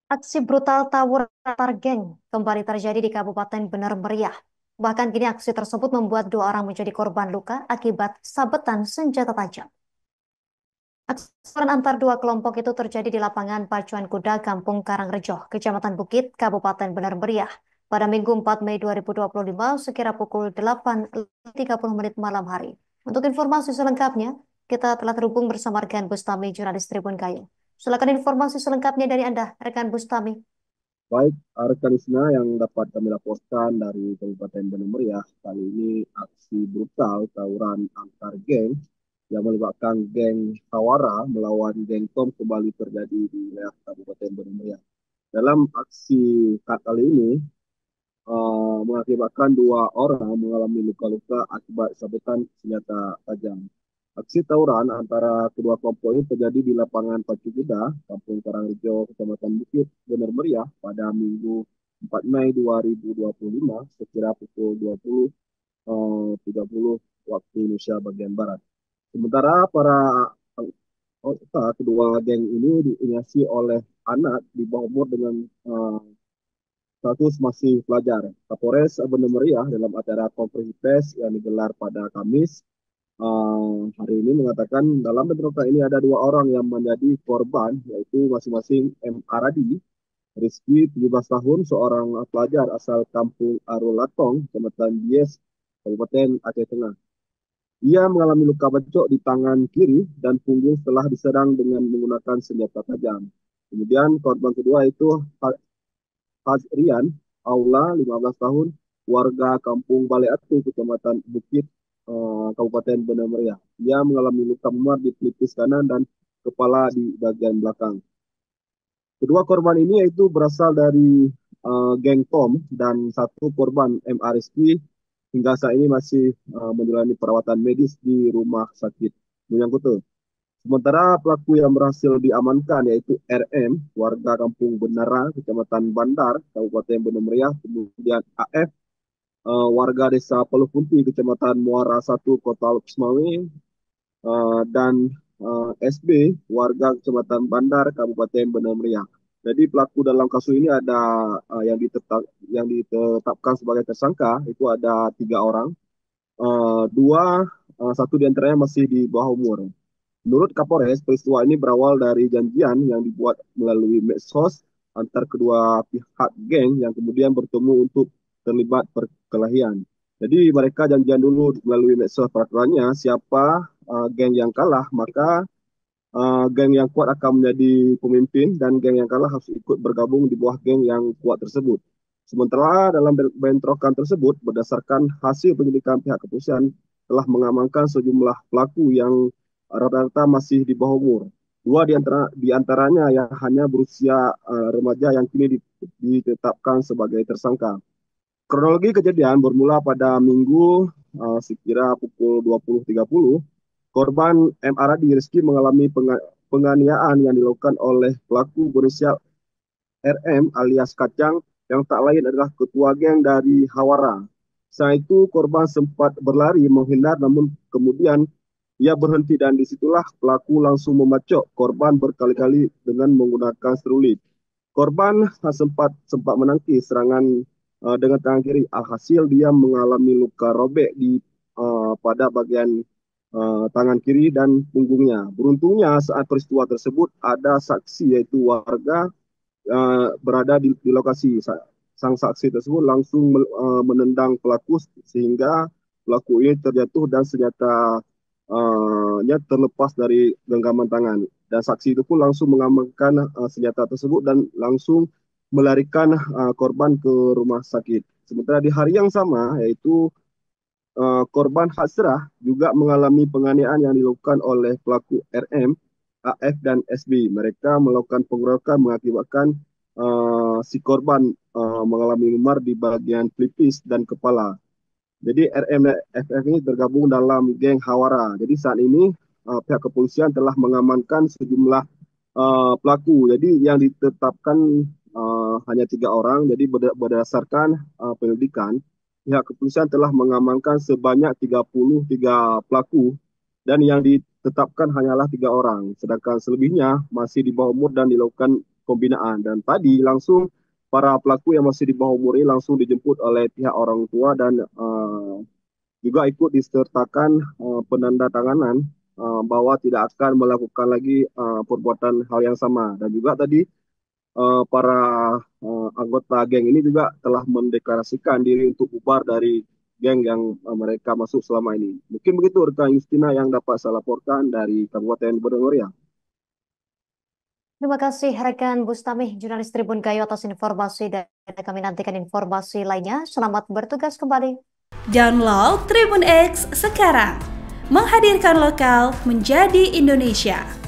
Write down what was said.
Aksi brutal tawuran antar geng kembali terjadi di Kabupaten Bener Meriah. Bahkan kini aksi tersebut membuat dua orang menjadi korban luka akibat sabetan senjata tajam. Aksi tawuran antar dua kelompok itu terjadi di lapangan Pacuan Kuda, Kampung Karangrejo, Kecamatan Bukit, Kabupaten Bener Meriah, pada Minggu 4 Mei 2025 sekira pukul 8.30 malam hari. Untuk informasi selengkapnya, kita telah terhubung bersama rekan Bustami, jurnalis Tribun Gayo. Silakan informasi selengkapnya dari Anda, rekan Bustami. Baik, rekan Isna yang dapat kami laporkan dari Kabupaten Benar Meriah, kali ini aksi brutal tawuran antar geng yang melibatkan geng Hawara melawan geng Tom kembali terjadi di wilayah Kabupaten Benar Meriah. Dalam aksi kali ini, mengakibatkan dua orang mengalami luka-luka akibat sabetan senjata tajam. Aksi tawuran antara kedua kelompok ini terjadi di lapangan Pacu Kuda, Kampung Karangrejo, Kecamatan Bukit, Bener Meriah pada Minggu 4 Mei 2025 sekira pukul 20.30 waktu Indonesia bagian Barat. Sementara para anggota kedua geng ini diinisiasi oleh anak di bawah umur dengan status masih pelajar. Kapolres Bener Meriah dalam acara konferensi pers yang digelar pada Kamis hari ini mengatakan dalam bentrokan ini ada dua orang yang menjadi korban, yaitu masing-masing M. Aradi, Rizky 17 tahun, seorang pelajar asal Kampung Arolatong, Kecamatan Bies, Kabupaten Aceh Tengah. Ia mengalami luka bacok di tangan kiri dan punggung setelah diserang dengan menggunakan senjata tajam. Kemudian korban kedua itu Hazrian Aula, 15 tahun, warga Kampung Balai Atu, Kecamatan Bukit, Kabupaten Benar Meriah. Ia mengalami luka memar di pelipis kanan dan kepala di bagian belakang. Kedua korban ini yaitu berasal dari geng Tom dan satu korban MA Rizky hingga saat ini masih menjalani perawatan medis di rumah sakit Nunjang Kutu. Sementara pelaku yang berhasil diamankan yaitu RM, warga Kampung Benara, Kecamatan Bandar, Kabupaten Benar Meriah, kemudian AF, warga desa Pelukunti, Kecamatan Muara Satu, Kota Lukismawi, dan SB, warga Kecamatan Bandar, Kabupaten Benar Meriah. Jadi pelaku dalam kasus ini ada yang ditetapkan sebagai tersangka itu ada tiga orang, satu diantaranya masih di bawah umur. Menurut Kapolres, peristiwa ini berawal dari janjian yang dibuat melalui medsos antar kedua pihak geng yang kemudian bertemu untuk terlibat perkelahian. Jadi mereka janjian dulu melalui medsos peraturannya siapa geng yang kalah maka geng yang kuat akan menjadi pemimpin dan geng yang kalah harus ikut bergabung di bawah geng yang kuat tersebut. Sementara dalam bentrokan tersebut berdasarkan hasil penyelidikan pihak kepolisian telah mengamankan sejumlah pelaku yang rata-rata masih di bawah umur. Dua di antaranya yang hanya berusia remaja yang kini ditetapkan sebagai tersangka. Kronologi kejadian bermula pada Minggu sekira pukul 20.30. Korban M. Aradi Rizky mengalami penganiayaan yang dilakukan oleh pelaku berinisial RM alias Kacang yang tak lain adalah ketua geng dari Hawara. Saat itu korban sempat berlari menghindar namun kemudian ia berhenti dan disitulah pelaku langsung membacok korban berkali-kali dengan menggunakan serulit. Korban sempat menangkis serangan dengan tangan kiri. Alhasil dia mengalami luka robek pada bagian tangan kiri dan punggungnya. Beruntungnya saat peristiwa tersebut ada saksi yaitu warga berada di lokasi. Sang saksi tersebut langsung menendang pelaku sehingga pelaku ini terjatuh dan senjatanya terlepas dari genggaman tangan. Dan saksi itu pun langsung mengamankan senjata tersebut dan langsung melarikan korban ke rumah sakit. Sementara di hari yang sama, yaitu korban Hasrah juga mengalami penganiayaan yang dilakukan oleh pelaku RM, AF, dan SB. Mereka melakukan pengeroyokan mengakibatkan si korban mengalami memar di bagian pelipis dan kepala. Jadi RM dan FF ini tergabung dalam geng Hawara. Jadi saat ini pihak kepolisian telah mengamankan sejumlah pelaku. Jadi yang ditetapkan hanya tiga orang. Jadi berdasarkan penyelidikan, pihak kepolisian telah mengamankan sebanyak 33 pelaku dan yang ditetapkan hanyalah tiga orang. Sedangkan selebihnya masih di bawah umur dan dilakukan pembinaan. Dan tadi langsung para pelaku yang masih di bawah umur ini langsung dijemput oleh pihak orang tua dan juga ikut disertakan penanda tanganan bahwa tidak akan melakukan lagi perbuatan hal yang sama. Dan juga tadi para anggota geng ini juga telah mendeklarasikan diri untuk bubar dari geng yang mereka masuk selama ini. Mungkin begitu rekan Justina yang dapat saya laporkan dari Kabupaten Bener Meriah. Terima kasih rekan Bustami, jurnalis Tribun Gayo atas informasi dan kami nantikan informasi lainnya. Selamat bertugas kembali. Download Tribun X sekarang, menghadirkan lokal menjadi Indonesia.